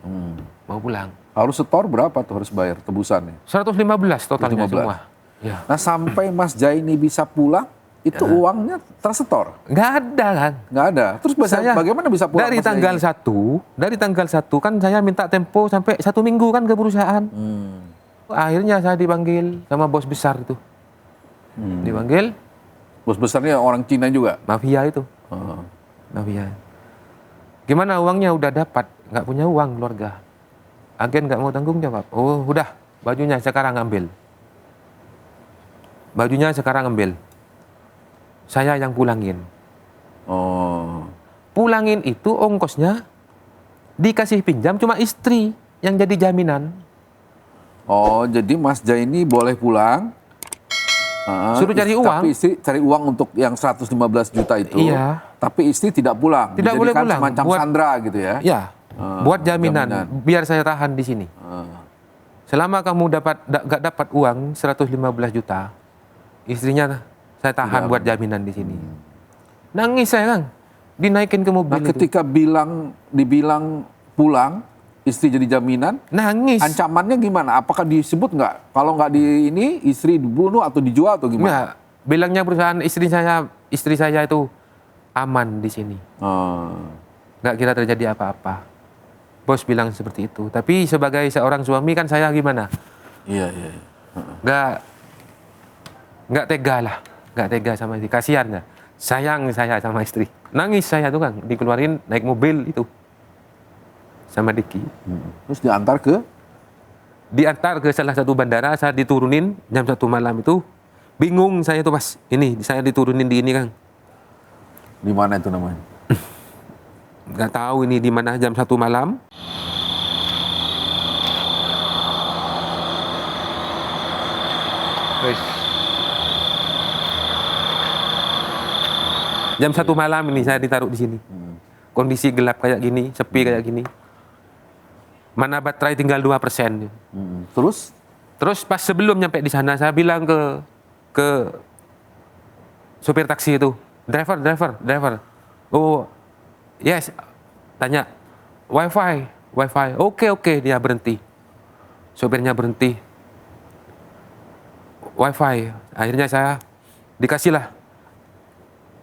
mau pulang. Harus setor berapa tuh harus bayar tebusannya? 115 totalnya 115. semua. Ya. Nah sampai Mas Zaini bisa pulang, itu uangnya tersetor? Nggak ada kan? Nggak ada. Terus bagaimana bisa pulang dari Mas tanggal Zaini? 1 kan saya minta tempo sampai 1 minggu kan ke perusahaan. Akhirnya saya dipanggil sama bos besar itu. Dipanggil, Bos besarnya orang Cina juga? mafia itu. Mafia. Gimana uangnya udah dapat, nggak punya uang keluarga. Agen nggak mau tanggung jawab. Oh udah, bajunya sekarang ambil. Bajunya sekarang ambil. Saya yang pulangin. Oh. Pulangin itu ongkosnya dikasih pinjam cuma istri yang jadi jaminan. Oh, jadi Mas Zaini boleh pulang. Suruh cari uang. Tapi istri cari uang untuk yang 115 juta itu. Iya. Tapi istri tidak pulang. Tidak boleh Dijadikan pulang. semacam sandra gitu ya. Ya, buat jaminan, biar saya tahan di sini. Selama kamu nggak dapat uang 115 juta, istrinya saya tahan buat jaminan di sini. Nangis saya kan, dinaikin ke mobil. Nah, ketika dibilang pulang, istri jadi jaminan, nangis. ancamannya gimana? Apakah disebut nggak? Kalau nggak di ini, istri dibunuh atau dijual atau gimana? Nggak, bilangnya perusahaan istri saya itu aman di sini. Nggak kira terjadi apa-apa. Bos bilang seperti itu. Tapi sebagai seorang suami kan saya gimana? Iya, iya. Nggak tega lah. Nggak tega sama istri. Kasihan ya. Sayang saya sama istri. Nangis saya tuh kan. Dikeluarin naik mobil itu. Sama Diki. Terus diantar ke? Diantar ke salah satu bandara. Saya diturunin jam 1 malam itu. Bingung saya tuh pas. Ini saya diturunin di ini Kang. Di mana itu namanya? Nggak tahu ini di mana jam 1 malam. Jam 1 malam ini saya ditaruh di sini. Kondisi gelap kayak gini, sepi kayak gini. Mana baterai tinggal 2%. Terus? Terus pas sebelum nyampe di sana saya bilang ke supir taksi itu, driver. Oh, yes. Tanya, wifi. Oke, dia berhenti. Sopirnya berhenti. Wifi. Akhirnya saya dikasihlah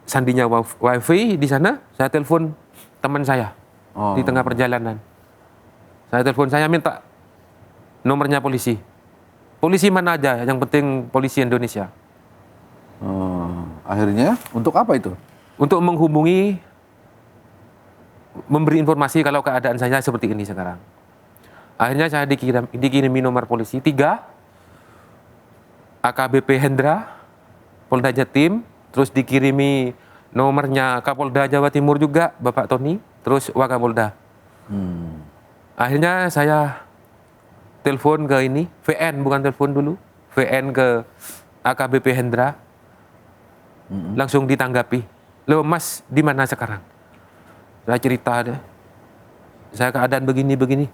sandinya wifi di sana. Saya telepon teman saya di tengah perjalanan. Saya minta nomornya polisi. Polisi mana aja, yang penting polisi Indonesia. Akhirnya untuk apa itu? Untuk menghubungi memberi informasi kalau keadaan saya seperti ini sekarang. Akhirnya saya dikirimi nomor polisi 3, AKBP Hendra, Polda Jatim, terus dikirimi nomornya Kapolda Jawa Timur juga, Bapak Tony, terus Wakapolda. Akhirnya saya telepon ke ini, VN bukan telepon dulu, VN ke AKBP Hendra, langsung ditanggapi. Loh Mas, di mana sekarang? Saya cerita deh, saya keadaan begini-begini.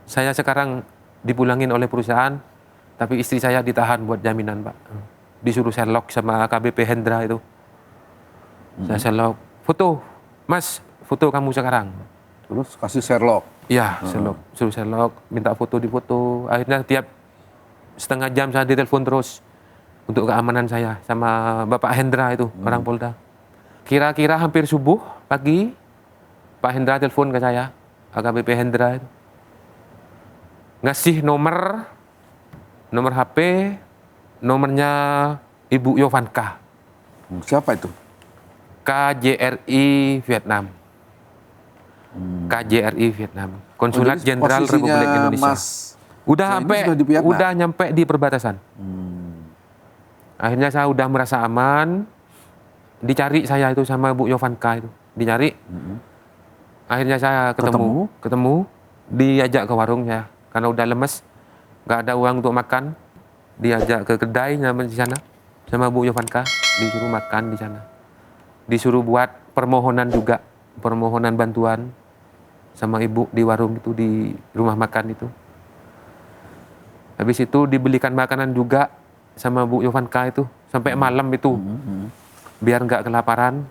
Saya sekarang dipulangin oleh perusahaan, tapi istri saya ditahan buat jaminan, Pak. Disuruh Sherlock sama AKBP Hendra itu. Saya Sherlock, foto, Mas, foto kamu sekarang. Terus kasih Sherlock. Iya, Sherlock, suruh Sherlock, minta foto di foto. Akhirnya tiap setengah jam saya ditelepon terus untuk keamanan saya sama Bapak Hendra itu, orang Polda. Kira-kira hampir subuh pagi, Pak Hendra telepon ke saya, AKBP Hendra itu. Ngasih nomor HP, nomornya Ibu Yovanka, Siapa itu? KJRI Vietnam. KJRI Vietnam, Konsulat Jadi Jenderal posisinya Republik Indonesia. Mas Udah Zaini sampai, sudah di Vietnam? udah nyampe di perbatasan. Akhirnya saya udah merasa aman, dicari saya itu sama Bu Yovanka itu, dicari. Akhirnya saya ketemu, diajak ke warung ya, karena udah lemes, nggak ada uang untuk makan, diajak ke kedai namanya di sana, sama Bu Yovanka, disuruh makan di sana, disuruh buat permohonan juga, permohonan bantuan sama ibu di warung itu, di rumah makan itu. Habis itu dibelikan makanan juga sama Bu Yovanka itu sampai malam itu, biar nggak kelaparan.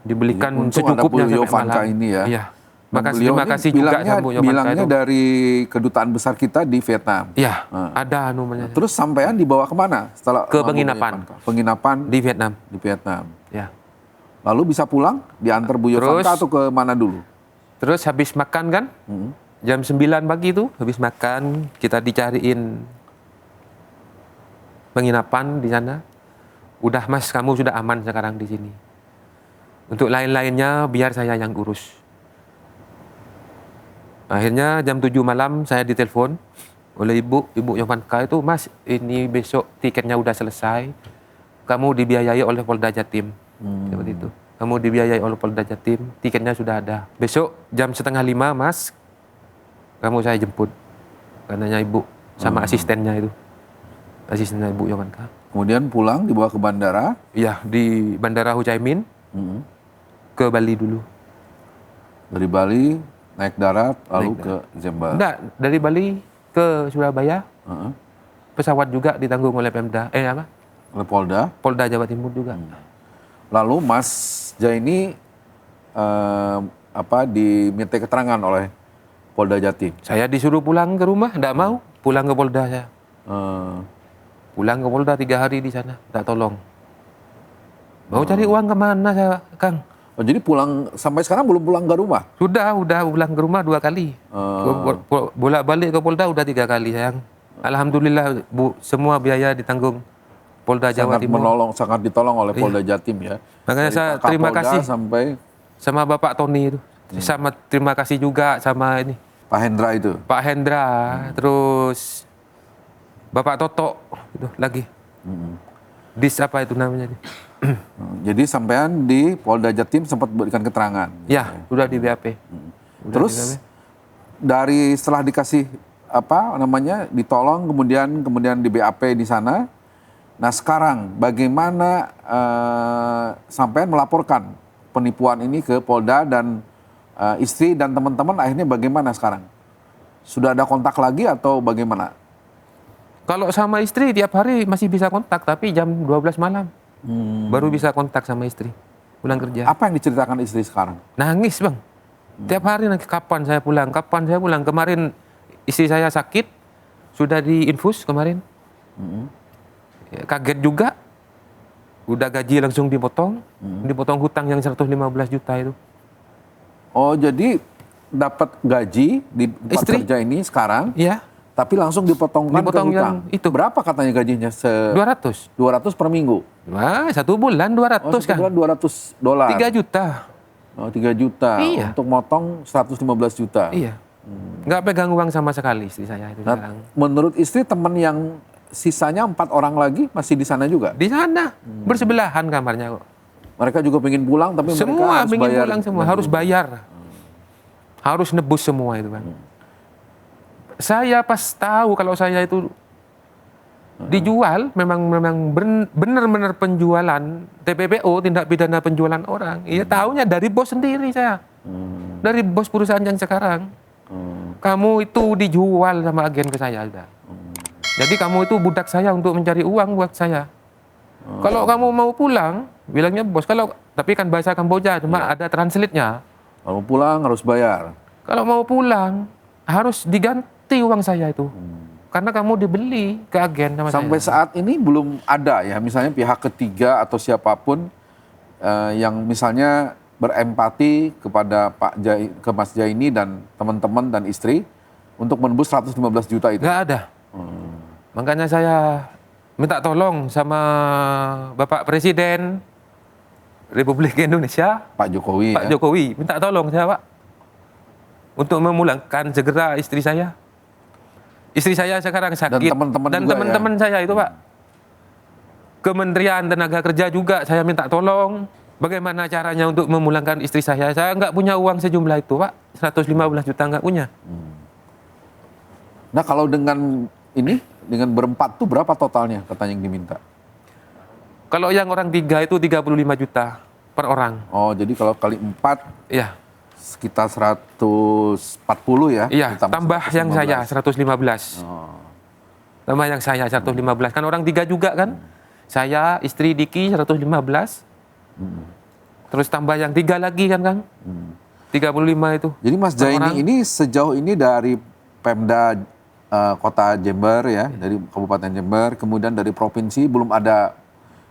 Dibelikan Untung ada secukupnya Bu sampai Yovanka malam. ini ya. Iya. Dan beliau Terima ini kasih juga sama Bu Yovanka bilangnya itu. dari kedutaan besar kita di Vietnam. Iya, ada namanya. Terus sampean dibawa kemana setelah Ke Bu penginapan. Yovanka? Penginapan Di Vietnam. di Vietnam. Ya. Lalu bisa pulang, diantar Bu Yovanka atau ke mana dulu? Terus habis makan kan, jam 9 pagi itu, habis makan, kita dicariin penginapan di sana. Udah Mas, kamu sudah aman sekarang di sini. Untuk lain-lainnya biar saya yang urus. Akhirnya jam 7 malam saya ditelepon oleh Ibu Yovanka itu, Mas, ini besok tiketnya udah selesai. Kamu dibiayai oleh Polda Jatim. Seperti itu. Kamu dibiayai oleh Polda Jatim, tiketnya sudah ada. Besok jam 4:30 Mas, kamu saya jemput. Katanya Ibu sama asistennya itu. Asistennya Ibu Yovanka. Kemudian pulang, dibawa ke bandara. Iya, di Bandara Ho Chi Minh ke Bali dulu. Dari Bali, naik darat, lalu ke Jember. Enggak, dari Bali ke Surabaya. Pesawat juga ditanggung oleh Pemda. Oleh Polda. Polda Jawa Timur juga. Lalu Mas Zaini diminta keterangan oleh Polda Jatim. Saya disuruh pulang ke rumah, enggak mau. Pulang ke Polda saya. Pulang ke Polda 3 hari di sana, tak tolong. Mau cari uang kemana saya, Kang? Oh, jadi pulang sampai sekarang belum pulang ke rumah? Sudah pulang ke rumah 2 kali. Bolak-balik ke Polda udah 3 kali, sayang. Alhamdulillah, Bu, semua biaya ditanggung Polda Jawa Timur. Sangat ditolong oleh Polda Jatim ya. Makanya Dari saya Pak terima Kapolda kasih sampai sama Bapak Tony itu. Sama terima kasih juga sama ini Pak Hendra itu. Pak Hendra, terus Bapak Toto itu lagi. Dis apa itu namanya? Jadi sampean di Polda Jatim sempat berikan keterangan. Ya, udah di BAP. Terus dari setelah dikasih ditolong kemudian di BAP di sana. Nah sekarang bagaimana sampean melaporkan penipuan ini ke Polda dan istri dan teman-teman akhirnya bagaimana sekarang? Sudah ada kontak lagi atau bagaimana? Kalau sama istri tiap hari masih bisa kontak, tapi jam 12 malam baru bisa kontak sama istri pulang kerja. Apa yang diceritakan istri sekarang? Nangis Bang. Tiap hari nangis, kapan saya pulang. Kemarin istri saya sakit, sudah diinfus kemarin. Ya, kaget juga. Udah gaji langsung dipotong. Dipotong hutang yang 115 juta itu. Oh jadi dapat gaji di tempat Istri? kerja ini sekarang, Iya, tapi langsung dipotong Dipotong ke hutang. yang itu. Berapa katanya gajinya? 200. 200 per minggu. Wah, 1 bulan 200 Oh, kan. $200. 3 juta. Oh, 3 juta Iya. untuk motong 115 juta. Iya. Nggak pegang uang sama sekali istri saya itu Nah, sekarang. menurut istri teman yang sisanya 4 orang lagi masih di sana juga. Di sana bersebelahan kamarnya kok. Mereka juga pengen pulang tapi mereka Semua harus ingin bayar. pulang semua, harus bayar. Harus nebus semua itu kan. Saya pas tahu kalau saya itu dijual, memang benar-benar penjualan TPPO, tindak pidana penjualan orang. Iya tahunya dari bos sendiri saya. Dari bos perusahaan yang sekarang. Kamu itu dijual sama agen ke saya udah. Jadi kamu itu budak saya untuk mencari uang buat saya. Kalau kamu mau pulang, bilangnya bos, tapi kan bahasa Kamboja cuma ada translate-nya. Kalau pulang harus bayar. Kalau mau pulang harus diganti uang saya itu. Karena kamu dibeli ke agen sama Sampai saya. saat ini belum ada ya, misalnya pihak ketiga atau siapapun yang misalnya berempati kepada ke Mas Jaini dan teman-teman dan istri untuk menembus 115 juta itu. Nggak ada. Makanya saya minta tolong sama Bapak Presiden Republik Indonesia, Pak Jokowi. Pak ya. Jokowi, minta tolong saya Pak untuk memulangkan segera istri saya. Istri saya sekarang sakit teman-teman dan juga teman-teman saya itu Pak. Kementerian Tenaga Kerja juga saya minta tolong. Bagaimana caranya untuk memulangkan istri saya? Saya nggak punya uang sejumlah itu Pak. 115 juta nggak punya. Nah kalau dengan ini, dengan berempat tuh berapa totalnya katanya yang diminta? Kalau yang orang 3 itu 35 juta per orang. Oh jadi kalau kali 4 Iya. sekitar 140 ya? Iya, Ditambah tambah yang 115. saya 115. Tambah yang saya 115. Kan orang 3 juga kan? Saya, istri Diki 115. Terus tambah yang 3 lagi kan Kang? 35 itu. Jadi Mas Per Jaini orang. ini sejauh ini dari Pemda Kota Jember ya, dari Kabupaten Jember, kemudian dari provinsi belum ada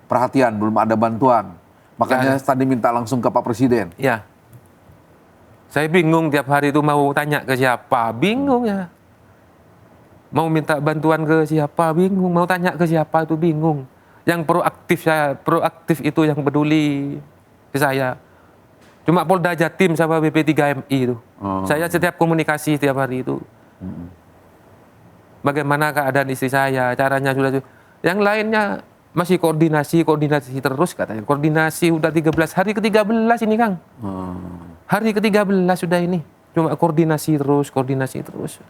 perhatian, belum ada bantuan. Makanya tadi minta langsung ke Pak Presiden. Iya. Saya bingung tiap hari itu mau tanya ke siapa, bingung ya. Mau minta bantuan ke siapa, bingung. Mau tanya ke siapa itu bingung. Yang proaktif itu yang peduli ke saya. Cuma Polda Jatim sama BP3MI itu. Saya setiap komunikasi setiap hari itu. Bagaimana keadaan istri saya, caranya sudah. Yang lainnya masih koordinasi terus katanya. Koordinasi udah 13 hari ke-13 ini Kang. Hari ke-13 sudah ini. Cuma koordinasi terus.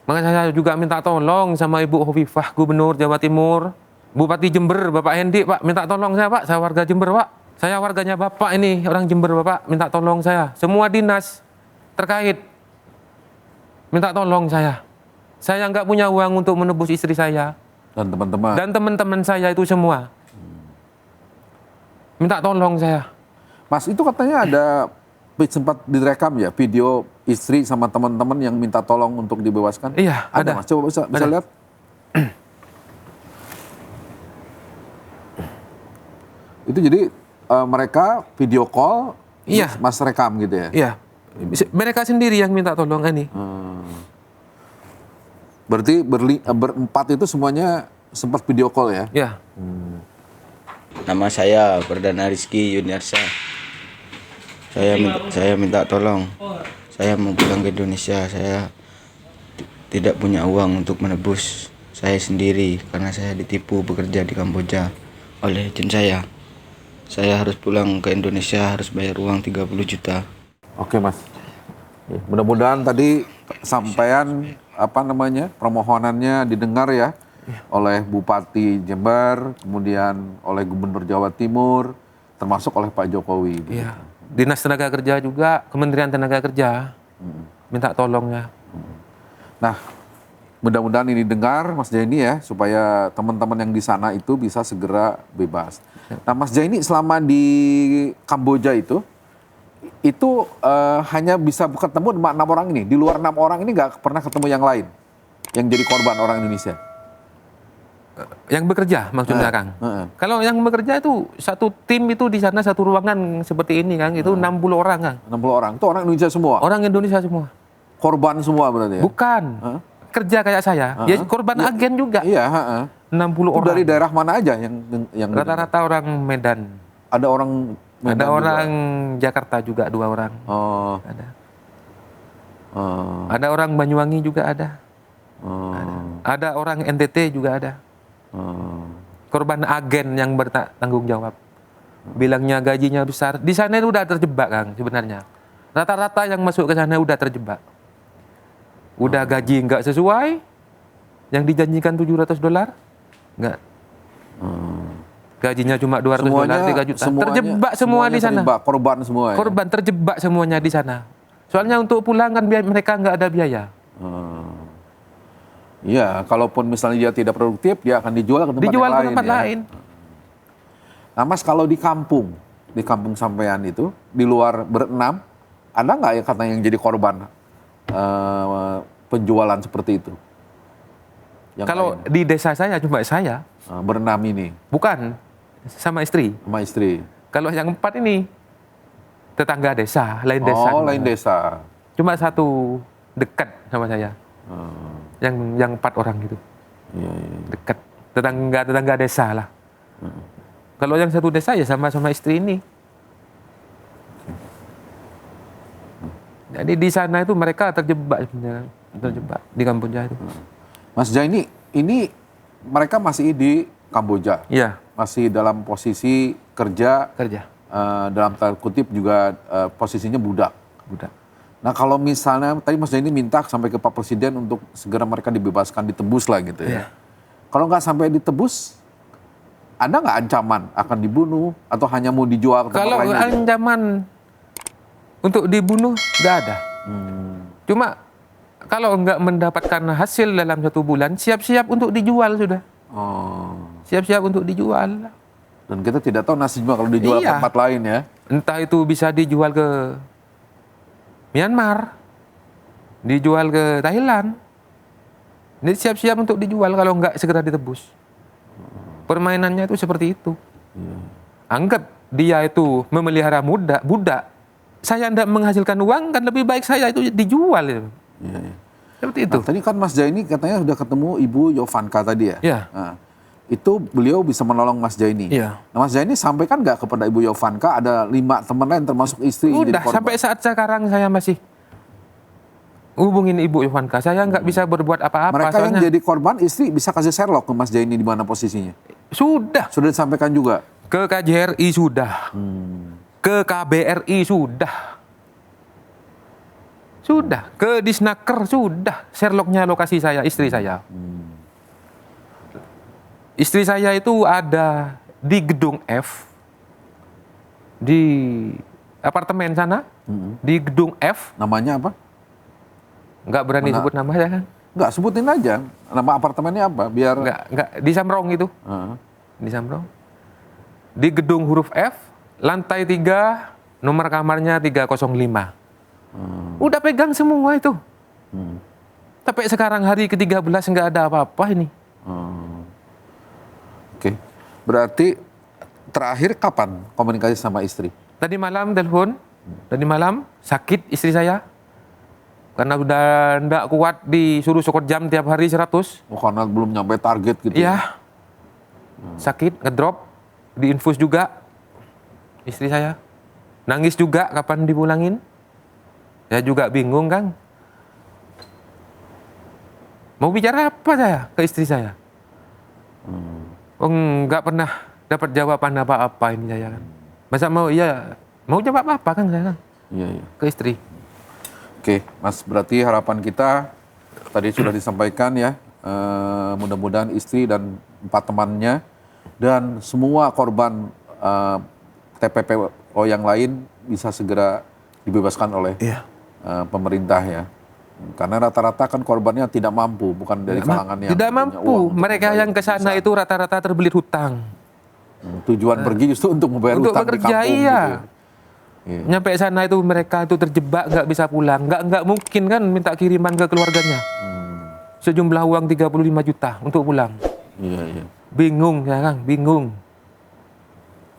Makanya saya juga minta tolong sama Ibu Hovifah, Gubernur Jawa Timur. Bupati Jember, Bapak Hendi, Pak, minta tolong saya Pak. Saya warga Jember Pak. Saya warganya Bapak ini, orang Jember Bapak. Minta tolong saya. Semua dinas terkait. Minta tolong saya. Saya nggak punya uang untuk menebus istri saya. Dan teman-teman. Dan teman-teman saya itu semua. Minta tolong saya. Mas itu katanya ada sempat direkam ya video istri sama teman-teman yang minta tolong untuk dibebaskan. Iya, ada. Mas, coba bisa Ada. lihat. Itu jadi mereka video call, Iya. Mas rekam gitu ya. Iya. Mereka sendiri yang minta tolong ini. Berarti berempat itu semuanya sempat video call ya. Ya. Nama saya Perdana Rizky Yuniarsa. Saya minta tolong. Saya mau pulang ke Indonesia. Saya tidak punya uang untuk menebus saya sendiri karena saya ditipu bekerja di Kamboja oleh agen saya. Saya harus pulang ke Indonesia, harus bayar uang 30 juta. Oke Mas. Mudah-mudahan tadi sampaian permohonannya didengar ya oleh Bupati Jember, kemudian oleh Gubernur Jawa Timur, termasuk oleh Pak Jokowi. Iya. Dinas Tenaga Kerja juga, Kementerian Tenaga Kerja. Minta tolongnya. Nah, mudah-mudahan ini dengar Mas Jaini ya, supaya teman-teman yang di sana itu bisa segera bebas. Nah, Mas Jaini selama di Kamboja itu hanya bisa ketemu 6 orang ini. Di luar 6 orang ini nggak pernah ketemu yang lain yang jadi korban orang Indonesia. Yang bekerja maksudnya Kang. Kalau yang bekerja itu satu tim itu di sana satu ruangan seperti ini Kang, itu 60 orang Kang. 60 orang. Itu orang Indonesia semua. Orang Indonesia semua. Korban semua berarti ya. Bukan. Kerja kayak saya. Ya korban agen juga. Iya, 60 Itu orang. dari daerah mana aja yang Rata-rata orang Medan. ada orang Medan Ada juga. orang Jakarta juga 2 orang. Oh, Ada. oh, Ada orang Banyuwangi juga ada. oh, Ada orang NTT juga ada. oh. Korban agen yang bertanggung jawab. Bilangnya gajinya besar. Di sana itu udah terjebak, Kang, sebenarnya. Rata-rata yang masuk ke sana udah terjebak. Udah gaji nggak sesuai. Yang dijanjikan $700, nggak. Gajinya cuma $200, 3 juta. Terjebak semua di sana. Terjebak, korban semua ya? Korban terjebak semuanya di sana. Soalnya untuk pulang kan mereka nggak ada biaya. Iya, kalaupun misalnya dia tidak produktif, dia akan dijual ke tempat Dijual yang ke lain. tempat ya. lain. Nah Mas, kalau di kampung sampean itu, di luar berenam, ada nggak ya katanya yang jadi korban penjualan seperti itu? Yang Kalau lain? di desa saya cuma saya, Berenam ini, bukan sama istri. sama istri. Kalau yang 4 ini tetangga desa, lain desa. Oh, cuma. lain desa. Cuma satu dekat sama saya. Yang 4 orang gitu. Iya, iya. Dekat. Tetangga desa lah. Kalau yang satu desa ya sama istri ini. Jadi di sana itu mereka terjebak sebenarnya. Terjebak di Kamboja itu. Mas Jaini, ini mereka masih di Kamboja, Iya, masih dalam posisi kerja, kerja. dalam tanda kutip juga posisinya budak. Budak. Nah kalau misalnya tadi Mas Jaini minta sampai ke Pak Presiden untuk segera mereka dibebaskan, ditebus lah gitu ya. Iya. Kalau nggak sampai ditebus, ada nggak ancaman akan dibunuh atau hanya mau dijual ke tempat Kalau lain aja? ancaman untuk dibunuh nggak ada. Cuma kalau nggak mendapatkan hasil dalam 1 bulan, siap-siap untuk dijual sudah. Oh. Siap-siap untuk dijual. Dan kita tidak tahu nasibnya kalau dijual ke Iya. tempat lain ya. Entah itu bisa dijual ke Myanmar, dijual ke Thailand. Ini siap-siap untuk dijual kalau nggak segera ditebus. Permainannya itu seperti itu. Anggap dia itu memelihara budak. Saya tidak menghasilkan uang, kan lebih baik saya itu dijual. Itu. Iya, iya. Seperti itu. Nah, tadi kan Mas Jaini katanya sudah ketemu Ibu Yovanka tadi ya? Iya. Nah, itu beliau bisa menolong Mas Jaini. Iya. Nah, Mas Jaini sampaikan nggak kepada Ibu Yovanka ada 5 teman lain termasuk istri yang jadi Udah, korban? sampai saat sekarang saya masih hubungin Ibu Yovanka. Saya nggak bisa berbuat apa-apa. Mereka yang soalnya jadi korban, istri bisa kasih Sherlock ke Mas Jaini di mana posisinya? sudah Sudah disampaikan juga? ke KJRI sudah, ke KBRI sudah, ke Disnaker sudah. Sherlocknya lokasi saya, istri saya. Istri saya itu ada di gedung F, di apartemen sana, di gedung F. Namanya apa? Nggak berani Mana? sebut nama saya kan? Nggak, sebutin aja. Nama apartemennya apa? Biar... Nggak di Samrong itu. Heeh. Di Samrong. Di gedung huruf F, lantai 3, nomor kamarnya 305. Udah pegang semua itu. Tapi sekarang hari ke-13 nggak ada apa-apa ini. Oke. Berarti terakhir kapan komunikasi sama istri? Tadi malam telepon, tadi malam sakit istri saya. Karena udah nggak kuat disuruh syukur jam tiap hari 100. Oh, karena belum nyampe target gitu. Iya. Sakit, ngedrop, diinfus juga istri saya. Nangis juga kapan dipulangin. Saya juga bingung, Kang. Mau bicara apa saya ke istri saya? Oh, nggak pernah dapat jawaban apa-apa ini saya kan. Masa mau jawab apa kan saya kan? Iya, iya. Ke istri. Oke, Mas, berarti harapan kita tadi sudah disampaikan ya. Mudah-mudahan istri dan 4 temannya dan semua korban TPPO yang lain bisa segera dibebaskan oleh pemerintah ya. Karena rata-rata kan korbannya tidak mampu, bukan dari kalangan yang Tidak punya mampu. uang untuk Mereka membayar yang ke sana visa. itu rata-rata terbelit hutang. Tujuan pergi justru untuk membayar Untuk hutang di bekerja, kampung iya. gitu. Iya. Nyampe sana itu mereka itu terjebak, nggak bisa pulang. Nggak mungkin kan minta kiriman ke keluarganya. Sejumlah uang 35 juta untuk pulang. Iya, iya. Bingung ya Kang, bingung.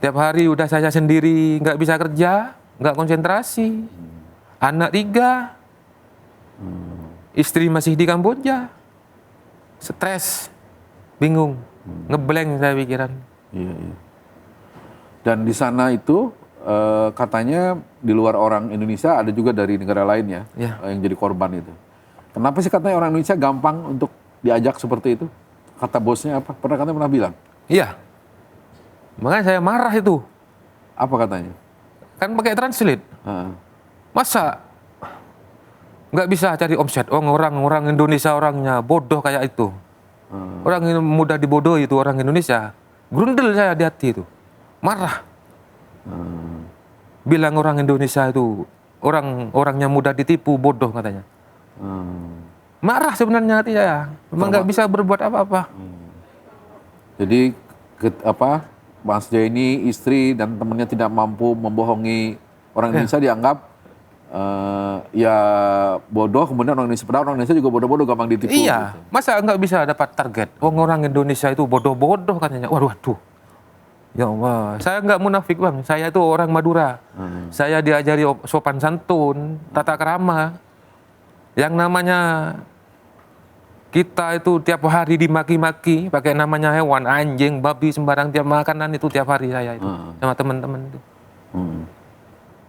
Tiap hari udah saya sendiri, nggak bisa kerja, nggak konsentrasi. Anak 3, istri masih di Kamboja. Stres, bingung, ngeblank saya pikiran. Iya, iya. Dan di sana itu katanya di luar orang Indonesia ada juga dari negara lain ya, Ya. yang jadi korban itu. Kenapa sih katanya orang Indonesia gampang untuk diajak seperti itu? Kata bosnya apa? Katanya pernah bilang. Iya. Makanya saya marah itu. Apa katanya? Kan pakai translate. Heeh. Masa nggak bisa cari omset? Orang Indonesia orangnya bodoh kayak itu. Orang yang mudah dibodohi itu orang Indonesia. Grundel saya di hati itu. Marah. Bilang orang Indonesia itu orangnya mudah ditipu, bodoh katanya. Marah sebenarnya hati saya. Memang nggak bisa berbuat apa-apa. Jadi Mas J ini istri dan temannya tidak mampu membohongi orang Indonesia, dianggap ya bodoh, kemudian orang Indonesia, padahal orang Indonesia juga bodoh-bodoh, gampang ditipu. Iya, gitu. masa nggak bisa dapat target? Orang Indonesia itu bodoh-bodoh katanya. Waduh. Ya Allah, saya nggak munafik bang. Saya itu orang Madura. Saya diajari sopan santun, tata krama. Yang namanya kita itu tiap hari dimaki-maki, pakai namanya hewan, anjing, babi, sembarang tiap makanan itu tiap hari saya itu sama teman-teman itu.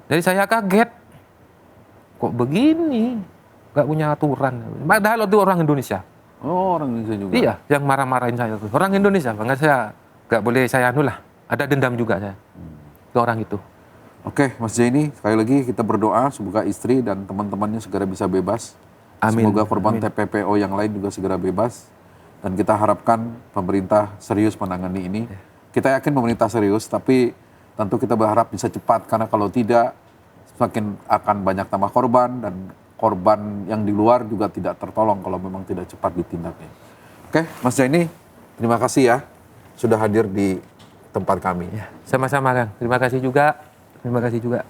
Jadi saya kaget, kok begini, nggak punya aturan. Padahal itu orang Indonesia. Oh, orang Indonesia juga. Iya, yang marah-marahin saya itu orang Indonesia. Makanya saya nggak boleh saya anu lah. Ada dendam juga saya ke orang itu. Oke, Mas J ini sekali lagi kita berdoa semoga istri dan teman-temannya segera bisa bebas. Amin. Semoga korban Amin. TPPO yang lain juga segera bebas. Dan kita harapkan pemerintah serius menangani ini. Kita yakin pemerintah serius, tapi tentu kita berharap bisa cepat. Karena kalau tidak, semakin akan banyak tambah korban. Dan korban yang di luar juga tidak tertolong kalau memang tidak cepat ditindaknya. Oke, Mas J ini terima kasih ya sudah hadir di tempat kami. Ya, sama-sama Kang. Terima kasih juga. Terima kasih juga.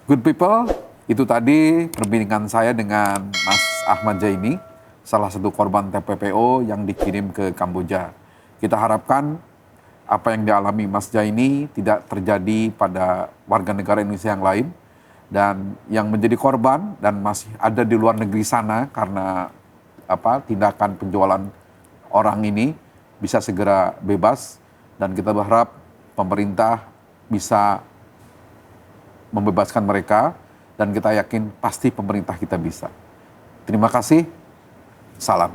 Good people, itu tadi perbincangan saya dengan Mas Ahmad Jaini, salah satu korban TPPO yang dikirim ke Kamboja. Kita harapkan apa yang dialami Mas Jaini tidak terjadi pada warga negara Indonesia yang lain, dan yang menjadi korban dan masih ada di luar negeri sana karena tindakan penjualan orang ini bisa segera bebas, dan kita berharap pemerintah bisa membebaskan mereka, dan kita yakin pasti pemerintah kita bisa. Terima kasih. Salam.